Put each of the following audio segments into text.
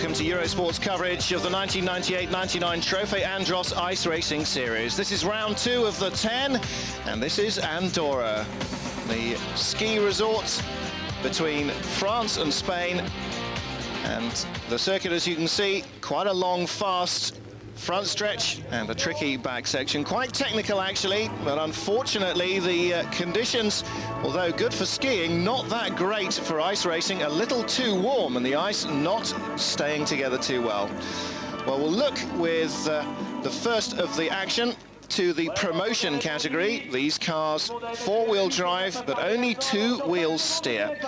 welcome to Eurosport's coverage of the 1998-99 Trophee Andros Ice Racing Series. This is round 2 of the 10, and this is Andorra, the ski resort between France and Spain. And the circuit, as you can see, quite a long, fast front stretch and a tricky back section. Quite technical, actually, but unfortunately the conditions, although good for skiing, not that great for ice racing. A little too warm and the ice not staying together too well. Well, we'll look with the first of the action to the promotion category. These cars four-wheel drive, but only two wheels steer.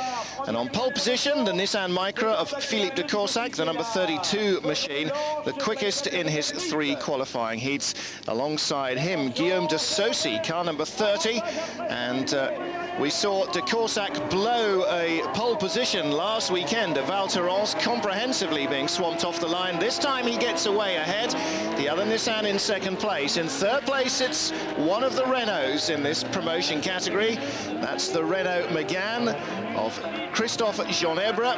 And on pole position, the Nissan Micra of Philippe de Corsac, the number 32 machine, the quickest in his 3 qualifying heats. Alongside him, Guillaume de Saucy, car number 30, and we saw de Corsac blow a pole position last weekend at Val Thorens, comprehensively being swamped off the line. This time he gets away ahead. The other Nissan in second place. In third place, it's one of the Renaults in this promotion category. That's the Renault Megane of Christophe Jeanebre.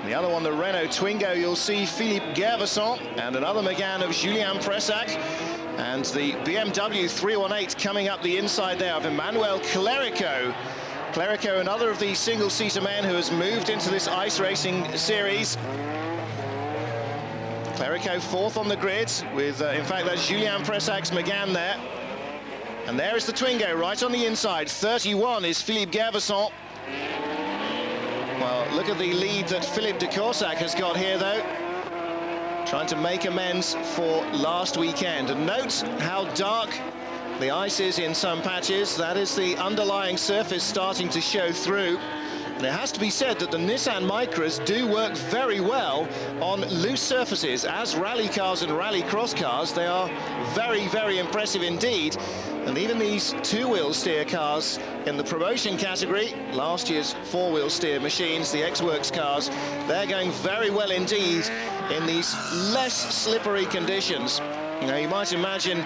The other one, the Renault Twingo, you'll see Philippe Gervasson, and another Megane of Julien Pressac. And the BMW 318 coming up the inside there of Emmanuel Clerico. Clerico, another of the single-seater men who has moved into this ice racing series. Clerico fourth on the grid with, in fact, that's Julien Pressac's Megane there. And there is the Twingo right on the inside. 31 is Philippe Gervasson. Well, look at the lead that Philippe de Corsac has got here, though. Trying to make amends for last weekend. And note how dark the ice is in some patches. That is the underlying surface starting to show through. And it has to be said that the Nissan Micras do work very well on loose surfaces. As rally cars and rally cross cars, they are very, very impressive indeed. And even these two-wheel steer cars in the promotion category, last year's four-wheel steer machines, the X-Works cars, they're going very well indeed in these less slippery conditions. You know, you might imagine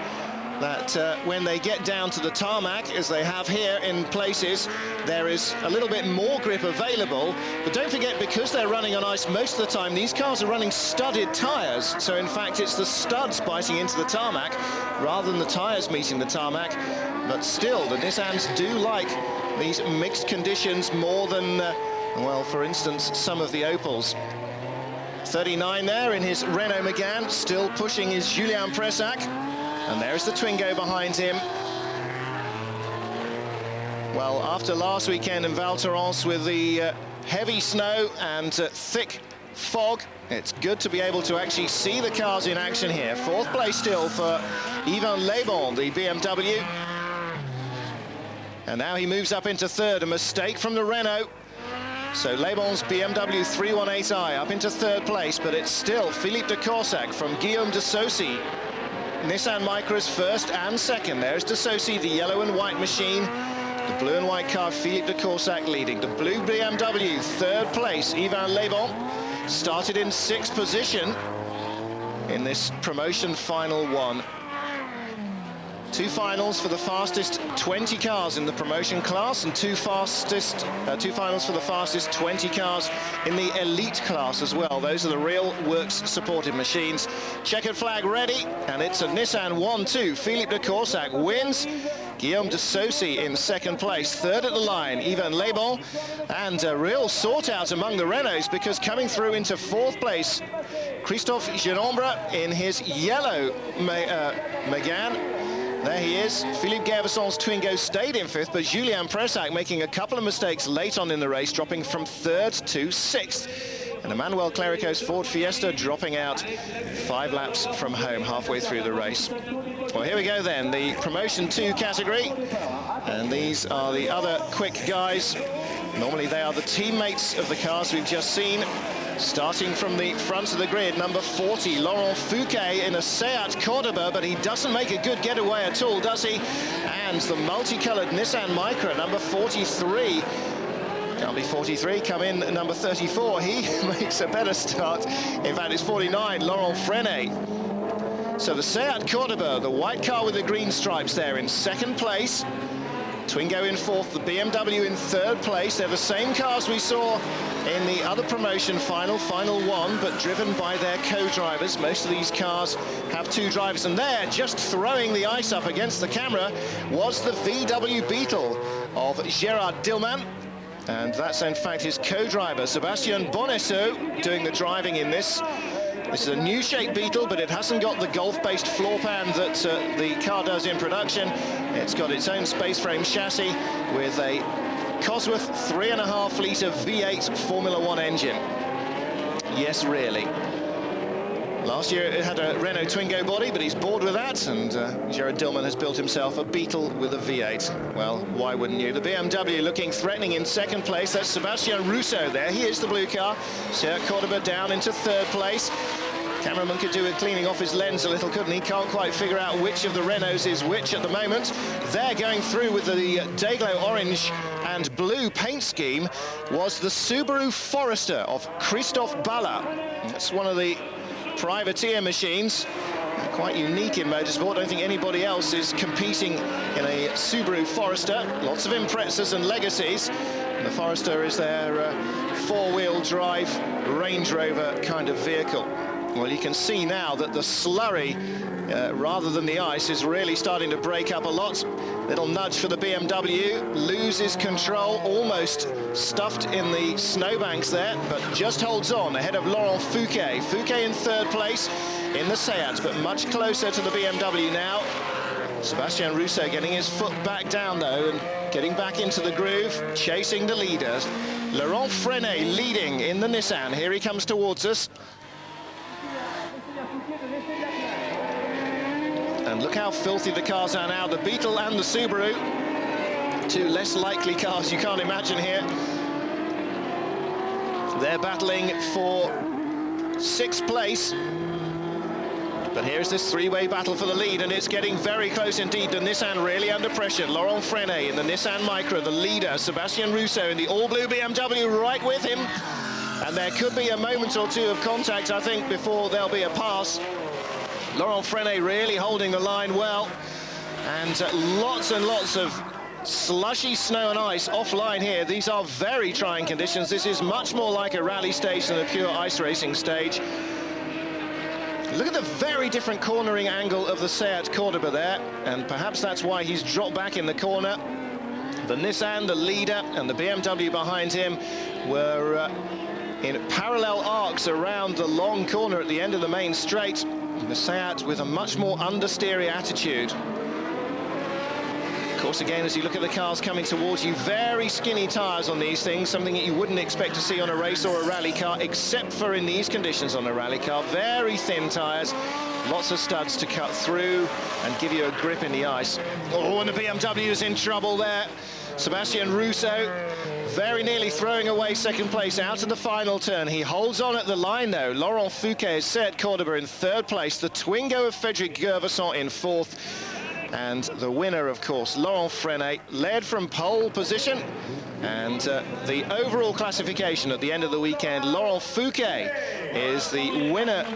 that when they get down to the tarmac, as they have here in places, there is a little bit more grip available. But don't forget, because they're running on ice most of the time, these cars are running studded tyres. So in fact, it's the studs biting into the tarmac rather than the tyres meeting the tarmac. But still, the Nissans do like these mixed conditions more than, well, for instance, some of the Opels. 39 there in his Renault Megane, still pushing his Julien Pressac. And there's the Twingo behind him. Well, after last weekend in Val Thorens with the heavy snow and thick fog, it's good to be able to actually see the cars in action here. Fourth place still for Yvan Lebon, the BMW. And now he moves up into third, a mistake from the Renault. So Lebon's BMW 318i up into third place, but it's still Philippe de Corsac from Guillaume de Saucy. Nissan Micra's first and second. There's de Saucy, the yellow and white machine. The blue and white car, Philippe de Corsac leading. The blue BMW, third place, Yvan Lebon. Started in sixth position in this promotion final one. Two finals for the fastest 20 cars in the promotion class, and two finals for the fastest 20 cars in the elite class as well. Those are the real works supported machines. Checkered flag ready, and it's a Nissan 1-2. Philippe de Corsac wins. Guillaume de Saucy in second place. Third at the line, Yvan Lebon. And a real sort out among the Renaults, because coming through into fourth place, Christophe Jeanebre in his yellow Megane. There he is. Philippe Gervasson's Twingo stayed in fifth, but Julien Pressac making a couple of mistakes late on in the race, dropping from third to sixth. And Emmanuel Clerico's Ford Fiesta dropping out 5 laps from home halfway through the race. Well, here we go then, the Promotion 2 category. And these are the other quick guys. Normally they are the teammates of the cars we've just seen. Starting from the front of the grid, number 40, Laurent Fouquet in a Seat Cordoba, but he doesn't make a good getaway at all, does he? And the multicolored Nissan Micra, number 43. Can't be 43, come in at number 34. He makes a better start. In fact, it's 49, Laurent Frenet. So the Seat Cordoba, the white car with the green stripes there in second place. Twingo in fourth, the BMW in third place. They're the same cars we saw in the other promotion final one, but driven by their co-drivers. Most of these cars have two drivers, and there, just throwing the ice up against the camera, was the VW Beetle of Gerard Dillman. And that's in fact his co-driver, Sébastien Bonesseau, doing the driving in this. This is a new shape Beetle, but it hasn't got the Golf-based floor pan that the car does in production. It's got its own space frame chassis with a Cosworth 3.5 litre V8 Formula One engine. Yes, really. Last year it had a Renault Twingo body, but he's bored with that, and Gerard Dillman has built himself a Beetle with a V8. Well, why wouldn't you? The BMW looking threatening in second place. That's Sébastien Rousseau there. He is the blue car. Serge Cordoba down into third place. Cameraman could do with cleaning off his lens a little, couldn't he? Can't quite figure out which of the Renaults is which at the moment. They're going through with the Dayglow orange and blue paint scheme was the Subaru Forester of Christophe Balla. That's one of the privateer machines, quite unique in motorsport. I don't think anybody else is competing in a Subaru Forester. Lots of Imprezas and Legacies. And the Forester is their four-wheel drive Range Rover kind of vehicle. Well, you can see now that the slurry, rather than the ice, is really starting to break up a lot. Little nudge for the BMW, loses control, almost stuffed in the snowbanks there, but just holds on ahead of Laurent Fouquet. Fouquet in third place in the Seat, but much closer to the BMW now. Sébastien Rousseau getting his foot back down, though, and getting back into the groove, chasing the leaders. Laurent Freinet leading in the Nissan. Here he comes towards us. And look how filthy the cars are now, the Beetle and the Subaru. Two less likely cars you can't imagine here. They're battling for sixth place. But here's this three-way battle for the lead, and it's getting very close indeed. The Nissan really under pressure. Laurent Freinet in the Nissan Micra, the leader. Sébastien Rousseau in the all-blue BMW right with him. And there could be a moment or two of contact, I think, before there'll be a pass. Laurent Freinet really holding the line well, and lots of slushy snow and ice offline here. These are very trying conditions. This is much more like a rally stage than a pure ice racing stage. Look at the very different cornering angle of the Seat Cordoba there, and perhaps that's why he's dropped back in the corner. The Nissan, the leader, and the BMW behind him were in parallel arcs around the long corner at the end of the main straight. The Seat with a much more understeery attitude. Of course, again, as you look at the cars coming towards you, very skinny tyres on these things, something that you wouldn't expect to see on a race or a rally car, except for in these conditions on a rally car. Very thin tyres, lots of studs to cut through and give you a grip in the ice. Oh, and the BMW is in trouble there. Sébastien Rousseau very nearly throwing away second place out of the final turn. He holds on at the line, though. Laurent Fouquet, Serge Cordoba in third place. The Twingo of Frédéric Gervasson in fourth. And the winner, of course, Laurent Freinet, led from pole position. And the overall classification at the end of the weekend, Laurent Fouquet is the winner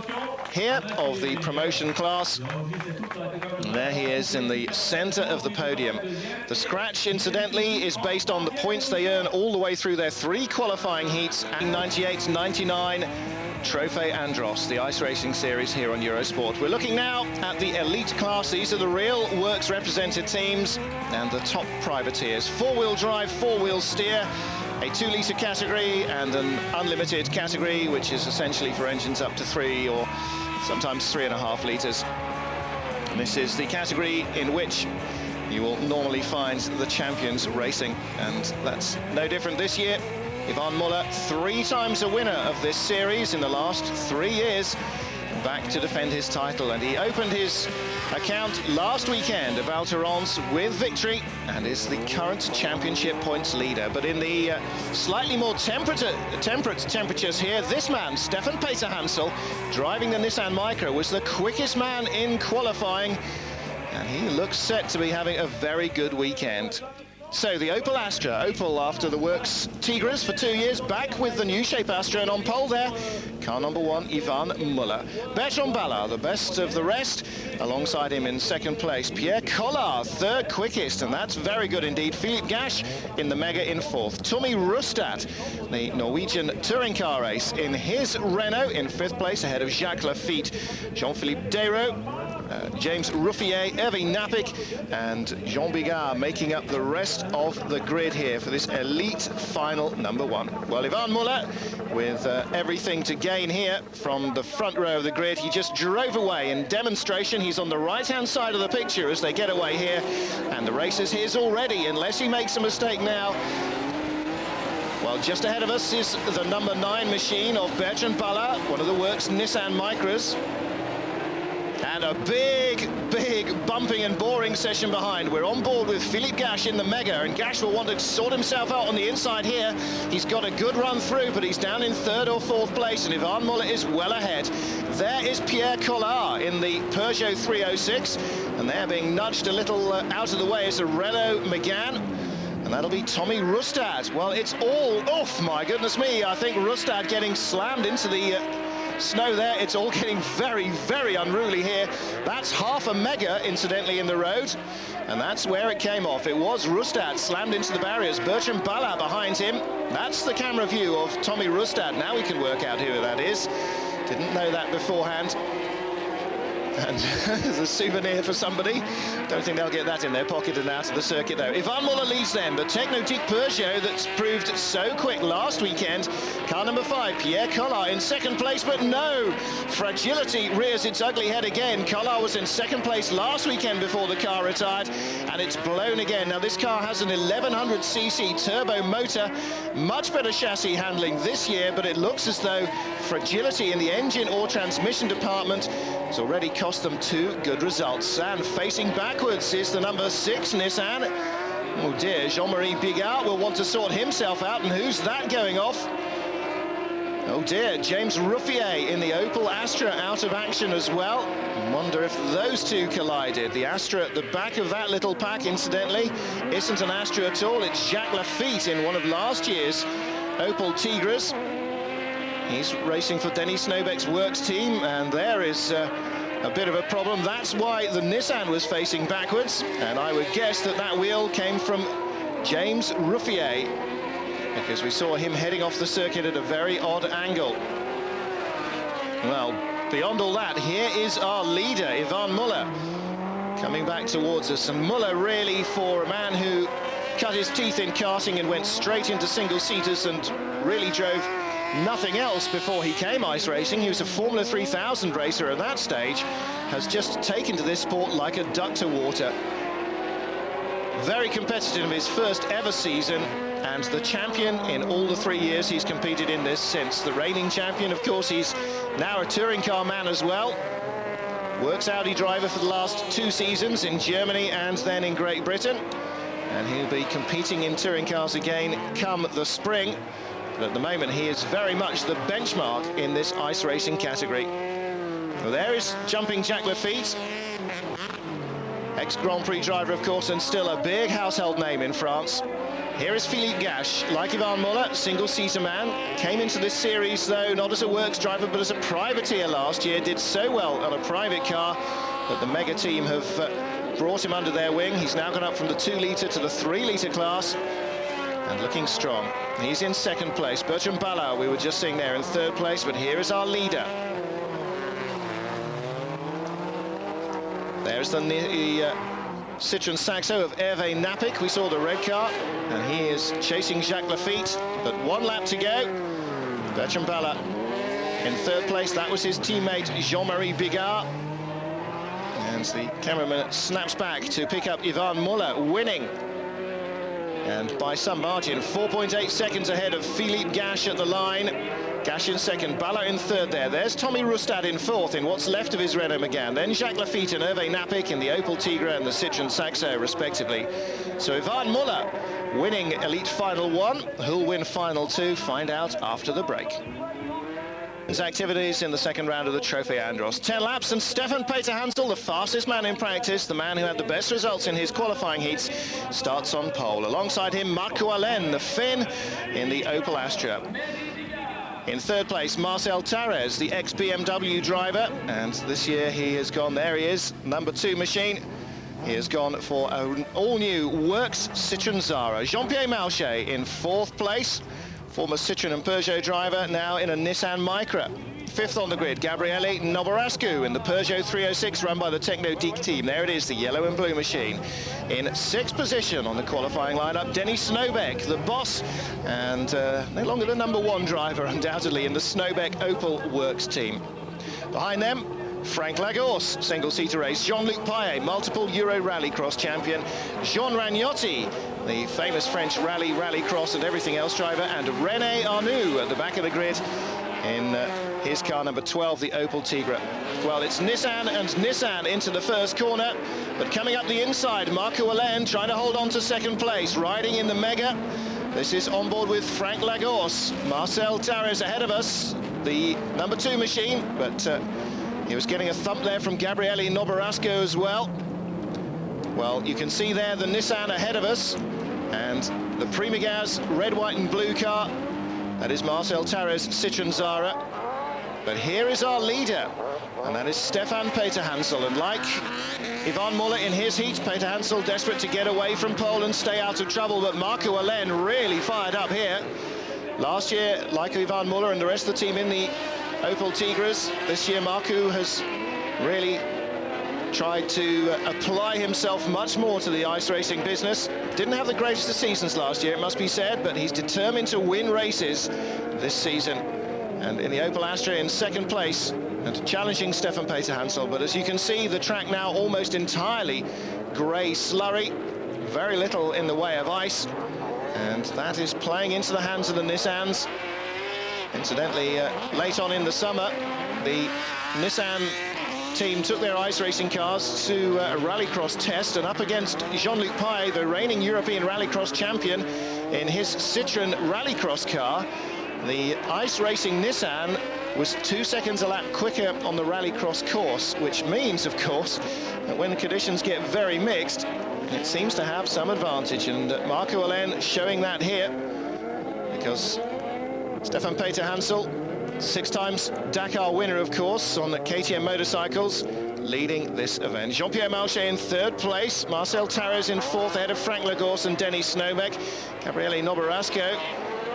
here of the promotion class. And there he is in the center of the podium. The scratch, incidentally, is based on the points they earn all the way through their three qualifying heats, 98, 99, Trophee Andros, the ice racing series here on Eurosport. We're looking now at the elite class. These are the real works represented teams and the top privateers. Four-wheel drive, four-wheel steer, a 2-litre category and an unlimited category, which is essentially for engines up to 3 or sometimes 3.5 litres. And this is the category in which you will normally find the champions racing, and that's no different this year. Yvonne Muller, 3 times a winner of this series in the last 3 years, back to defend his title, and he opened his account last weekend at Val Thorens with victory and is the current championship points leader. But in the slightly more temperate temperatures here, this man, Stefan Peter-Hansel, driving the Nissan Micra, was the quickest man in qualifying, and he looks set to be having a very good weekend. So the Opel Astra, Opel after the works Tigris for 2 years, back with the new shape Astra, and on pole there, car number 1, Ivan Muller. Bertrand Ballard, the best of the rest, alongside him in second place. Pierre Collard, third quickest, and that's very good indeed. Philippe Gache in the Mega in fourth. Tommy Rustad, the Norwegian touring car race, in his Renault in fifth place, ahead of Jacques Lafitte. Jean-Philippe Deyraud, James Ruffier, Hervé Nappic, and Jean Bigard making up the rest of the grid here for this elite final number 1. Well, Ivan Muller with everything to gain here from the front row of the grid. He just drove away in demonstration. He's on the right-hand side of the picture as they get away here, and the race is his already, unless he makes a mistake now. Well, just ahead of us is the number 9 machine of Bertrand Ballard, one of the works Nissan Micras. And a big bumping and boring session behind. We're on board with Philippe Gache in the Mega, and Gache will want to sort himself out on the inside here. He's got a good run through, but he's down in third or fourth place, and Ivan Muller is well ahead. There is Pierre Collard in the Peugeot 306, and they're being nudged a little out of the way as a Renault Megane. And that'll be Tommy Rustad. Well, it's all off, my goodness me. I think Rustad getting slammed into the snow there. It's all getting very unruly here. That's half a Mega, incidentally, in the road, and that's where it came off. It was Rustad slammed into the barriers. Bertrand Ballard behind him. That's the camera view of Tommy Rustad. Now we can work out who that is. Didn't know that beforehand. And there's a souvenir for somebody. Don't think they'll get that in their pocket and out of the circuit, though. Ivan Muller leads them, but Technotique Peugeot, that's proved so quick last weekend. Car number 5, Pierre Collard in second place, but no! Fragility rears its ugly head again. Collard was in second place last weekend before the car retired, and it's blown again. Now, this car has an 1100cc turbo motor, much better chassis handling this year, but it looks as though fragility in the engine or transmission department has already cost them 2 good results. And facing backwards is the number 6 Nissan. Oh dear, Jean-Marie Bigard will want to sort himself out, and who's that going off? Oh dear, James Ruffier in the Opel Astra out of action as well. Wonder if those two collided. The Astra at the back of that little pack, incidentally, isn't an Astra at all. It's Jacques Lafitte in one of last year's Opel Tigres. He's racing for Denis Snowbeck's works team, and there is a bit of a problem. That's why the Nissan was facing backwards, and I would guess that that wheel came from James Ruffier, because we saw him heading off the circuit at a very odd angle. Well, beyond all that, here is our leader, Ivan Muller, coming back towards us. And Muller, really, for a man who cut his teeth in karting and went straight into single-seaters and really drove nothing else before he came ice racing. He was a Formula 3000 racer at that stage, has just taken to this sport like a duck to water. Very competitive in his first ever season, and the champion in all the 3 years he's competed in this since. The reigning champion, of course. He's now a touring car man as well. Works Audi driver for the last 2 seasons in Germany and then in Great Britain. And he'll be competing in touring cars again come the spring. But at the moment, he is very much the benchmark in this ice racing category. Well, there is jumping Jacques Lafitte, ex-Grand Prix driver, of course, and still a big household name in France. Here is Philippe Gache, like Ivan Muller, single-seater man. Came into this series, though, not as a works driver, but as a privateer last year. Did so well on a private car that the Mega team have brought him under their wing. He's now gone up from the 2-litre to the 3-litre class, and looking strong. He's in second place. Bertrand Ballard, we were just seeing there, in third place, but here is our leader. There's the Citroën Saxo of Hervé Nappic. We saw the red car, and he is chasing Jacques Lafitte, but 1 lap to go. Bertrand Ballard in third place. That was his teammate Jean-Marie Bigard. And the cameraman snaps back to pick up Ivan Muller, winning. And by some margin, 4.8 seconds ahead of Philippe Gache at the line. Gache in second, Ballard in third there. There's Tommy Rustad in fourth in what's left of his Renault Megane. Then Jacques Lafitte and Hervé Nappic in the Opel Tigre and the Citroën Saxo, respectively. So Ivan Muller winning Elite Final 1. Who'll win Final 2? Find out after the break. His activities in the second round of the Trophee Andros. 10 laps, and Stefan Peter-Hansel, the fastest man in practice, the man who had the best results in his qualifying heats, starts on pole. Alongside him, Marco Alén, the Finn, in the Opel Astra. In third place, Marcel Tarez, the ex-BMW driver, and this year he has gone, there he is, number 2 machine. He has gone for an all-new Works Citroën Zara. Jean-Pierre Malchet in fourth place, former Citroën and Peugeot driver, now in a Nissan Micra. Fifth on the grid, Gabriele Noborascu in the Peugeot 306 run by the Techno-Deek team. There it is, the yellow and blue machine. In sixth position on the qualifying lineup, Denis Snowbeck, the boss, and no longer the number 1 driver, undoubtedly, in the Snowbeck Opel Works team. Behind them, Frank Lagorce, single-seater race. Jean-Luc Paillet, multiple Euro Rallycross champion. Jean Ragnotti, the famous French rallycross and everything else driver. And René Arnoux at the back of the grid in his car number 12, the Opel Tigra. Well, it's Nissan and Nissan into the first corner, but coming up the inside, Marco Alén trying to hold on to second place, riding in the Mega. This is on board with Frank Lagorce. Marcel Tarez ahead of us, the number 2 machine, but he was getting a thump there from Gabriele Noborascu as well. Well, you can see there the Nissan ahead of us, and the Primigaz red, white and blue car. That is Marcel Tarez, Citroën Zara. But here is our leader, and that is Stefan Peter-Hansel. And like Ivan Muller in his heat, Peter-Hansel desperate to get away from pole and stay out of trouble, but Marco Alén really fired up here. Last year, like Ivan Muller and the rest of the team in the Opel Tigras, this year Marco has really tried to apply himself much more to the ice racing business. Didn't have the greatest of seasons last year, it must be said, but he's determined to win races this season. And in the Opel Astra in second place, and challenging Stefan Peter-Hansel. But as you can see, the track now almost entirely grey slurry, very little in the way of ice, and that is playing into the hands of the Nissans. Incidentally, late on in the summer, the Nissan team took their ice racing cars to a rallycross test, and up against Jean-Luc Paillet, the reigning European rallycross champion, in his Citroën rallycross car, the ice racing Nissan was 2 seconds a lap quicker on the rallycross course, which means, of course, that when the conditions get very mixed, it seems to have some advantage, and Marco Alén showing that here, because Stefan Peter-Hansel, 6 times Dakar winner, of course, on the KTM motorcycles, leading this event. Jean-Pierre Malchet in third place, Marcel Tarez in fourth, ahead of Frank Lagorce and Denis Snowbeck. Gabriele Noborascu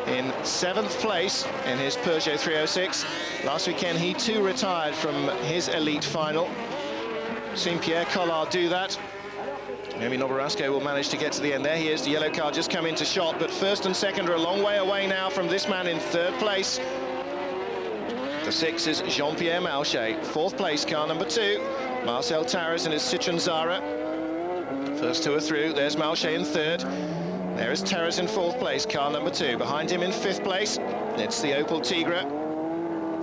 in 7th place in his Peugeot 306. Last weekend, he too retired from his elite final. Seen Pierre Collard do that. Maybe Noborascu will manage to get to the end. There he is, the yellow car just come into shot, but first and second are a long way away now from this man in third place. The 6 is Jean-Pierre Malchet. 4th place, car number 2, Marcel Tarez in his Citroën Zara. First 2 are through. There's Malchet in third. There is Tarez in 4th place, car number 2. Behind him in 5th place, it's the Opel Tigra.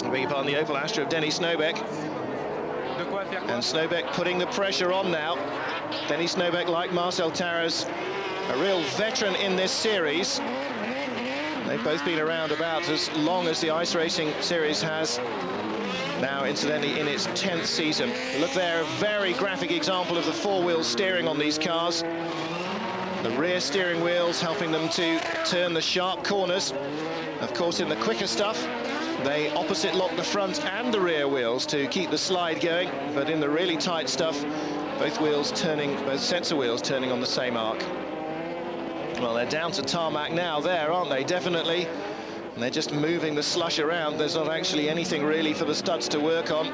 I beg your pardon, the Opel Astra of Denis Snowbeck. And Snowbeck putting the pressure on now. Denis Snowbeck, like Marcel Tarez, a real veteran in this series. They've both been around about as long as the ice racing series has. Now, incidentally, in its 10th season. Look there, a very graphic example of the 4-wheel steering on these cars. The rear steering wheels helping them to turn the sharp corners. Of course, in the quicker stuff, they opposite lock the front and the rear wheels to keep the slide going. But in the really tight stuff, both sets of wheels turning on the same arc. Well, they're down to tarmac now there, aren't they? Definitely. And they're just moving the slush around. There's not actually anything really for the studs to work on.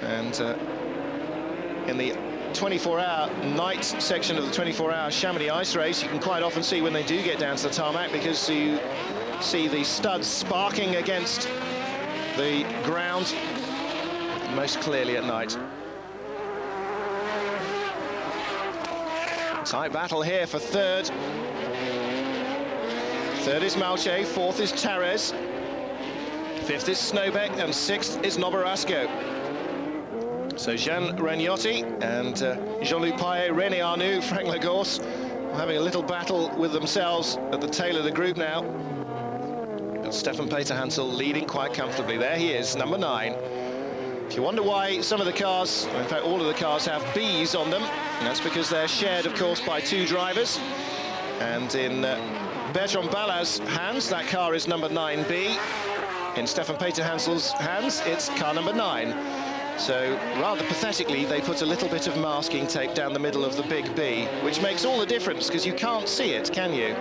And in the 24-hour night section of the 24-hour Chamonix ice race, you can quite often see when they do get down to the tarmac, because you see the studs sparking against the ground most clearly at night. Tight battle here for third. Third is Malchet, 4th is Tarez, 5th is Snowbeck, and 6th is Noborascu. So Jean Ragnotti and Jean-Luc Paillet, René Arnoux, Frank Lagorce having a little battle with themselves at the tail of the group now. But Stefan Peter-Hansel leading quite comfortably. There he is, number 9. If you wonder why some of the cars, in fact all of the cars, have Bs on them, and that's because they're shared, of course, by 2 drivers. And in Bertrand Ballat's hands, that car is number 9B. In Stefan Peter-Hansel's hands, it's car number 9. So, rather pathetically, they put a little bit of masking tape down the middle of the big B, which makes all the difference, because you can't see it, can you?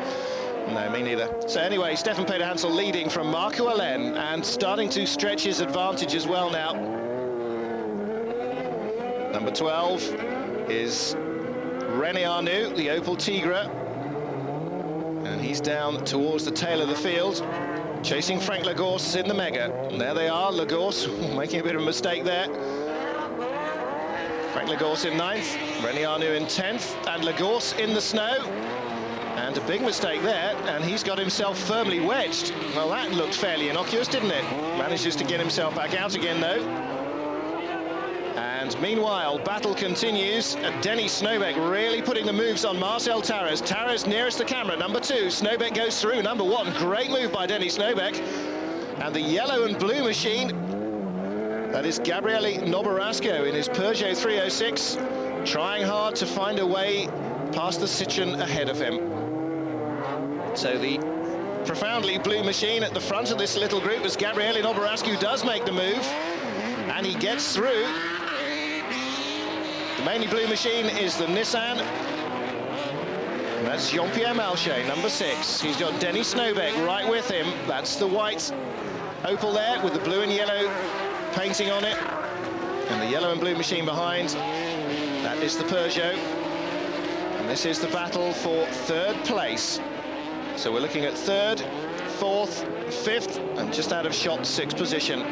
No, me neither. So anyway, Stefan Peter-Hansel leading from Marco Allen, and starting to stretch his advantage as well now. Number 12 is René Arnoux, the Opel Tigra. And he's down towards the tail of the field, chasing Frank Lagorce in the Mega. And there they are, Lagorce making a bit of a mistake there. Frank Lagorce in 9th, René Arnoux in 10th, and Lagorce in the snow. And a big mistake there, and he's got himself firmly wedged. Well, that looked fairly innocuous, didn't it? Manages to get himself back out again, though. And meanwhile, battle continues. Denny Snowbeck really putting the moves on Marcel Tarras. Tarras nearest the camera, number 2. Snowbeck goes through, number 1. Great move by Denny Snowbeck. And the yellow and blue machine, that is Gabriele Noborasco in his Peugeot 306, trying hard to find a way past the Citroën ahead of him. So the profoundly blue machine at the front of this little group, as Gabriele Noborasco does make the move, and he gets through. The mainly blue machine is the Nissan, and that's Jean-Pierre Malchet, number 6. He's got Denny Snowbeck right with him. That's the white Opel there with the blue and yellow painting on it, and the yellow and blue machine behind. That is the Peugeot, and this is the battle for 3rd place. So we're looking at 3rd, 4th, 5th, and just out of shot 6th position.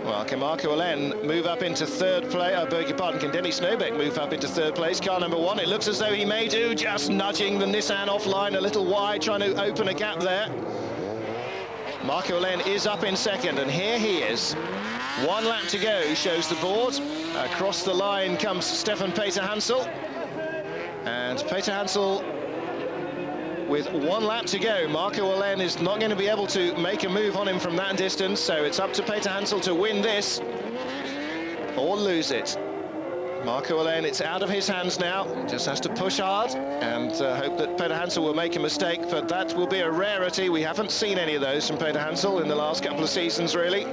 Well, can Marco Allen move up into 3rd place? I beg your pardon, can Denny Snowbeck move up into 3rd place? Car number 1, it looks as though he may do, just nudging the Nissan offline a little wide, trying to open a gap there. Marco Allen is up in 2nd, and here he is. 1 lap to go, shows the board. Across the line comes Stefan Peter-Hansel. And Peter-Hansel with 1 lap to go. Marco Allen is not going to be able to make a move on him from that distance, so it's up to Peter-Hansel to win this or lose it. Marco Allen, it's out of his hands now, just has to push hard and hope that Peter-Hansel will make a mistake, but that will be a rarity. We haven't seen any of those from Peter-Hansel in the last couple of seasons, really.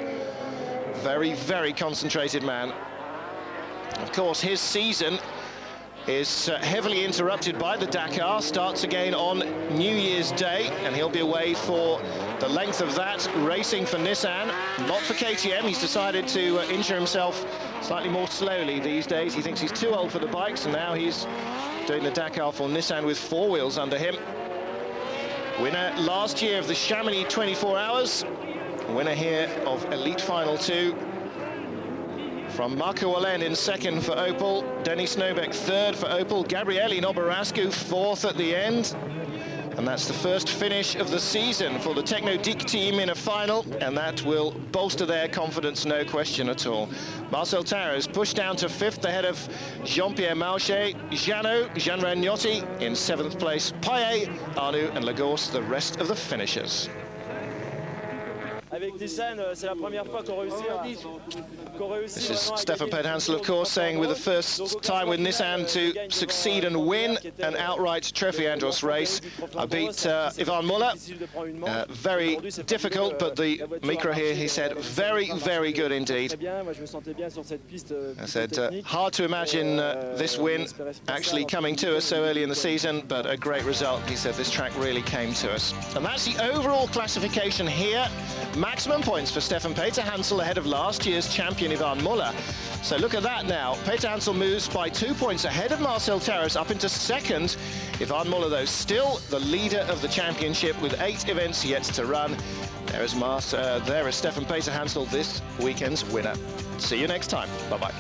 Very, very concentrated man. Of course, his season is heavily interrupted by the Dakar, starts again on New Year's Day, and he'll be away for the length of that, racing for Nissan, not for KTM. He's decided to injure himself slightly more slowly these days. He thinks he's too old for the bikes, and now he's doing the Dakar for Nissan with 4 wheels under him. Winner last year of the Chamonix 24 Hours, winner here of Elite Final 2. From Marco Allen in 2nd for Opel, Denny Snowbeck 3rd for Opel, Gabriele Noborasco 4th at the end. And that's the first finish of the season for the Techno-Dick team in a final, and that will bolster their confidence, no question at all. Marcel Tarras pushed down to 5th ahead of Jean-Pierre Malchet, Jean Ragnotti in 7th place, Paillet, Arnoux and Lagorce, the rest of the finishers. This is Stefan Peter-Hansel, of course, saying with the first time with Nissan to succeed and win an outright Trophee Andros race. I beat Ivan Muller. Very difficult, but the micro here, he said, very, very good indeed. I said, hard to imagine this win actually coming to us so early in the season, but a great result. He said this track really came to us. And that's the overall classification here. Maximum points for Stefan Peter-Hansel ahead of last year's champion Ivan Muller. So look at that now. Peter-Hansel moves by 2 points ahead of Marcel Tarras up into 2nd. Ivan Muller, though, still the leader of the championship with 8 events yet to run. There is Stefan Peter-Hansel, this weekend's winner. See you next time. Bye-bye.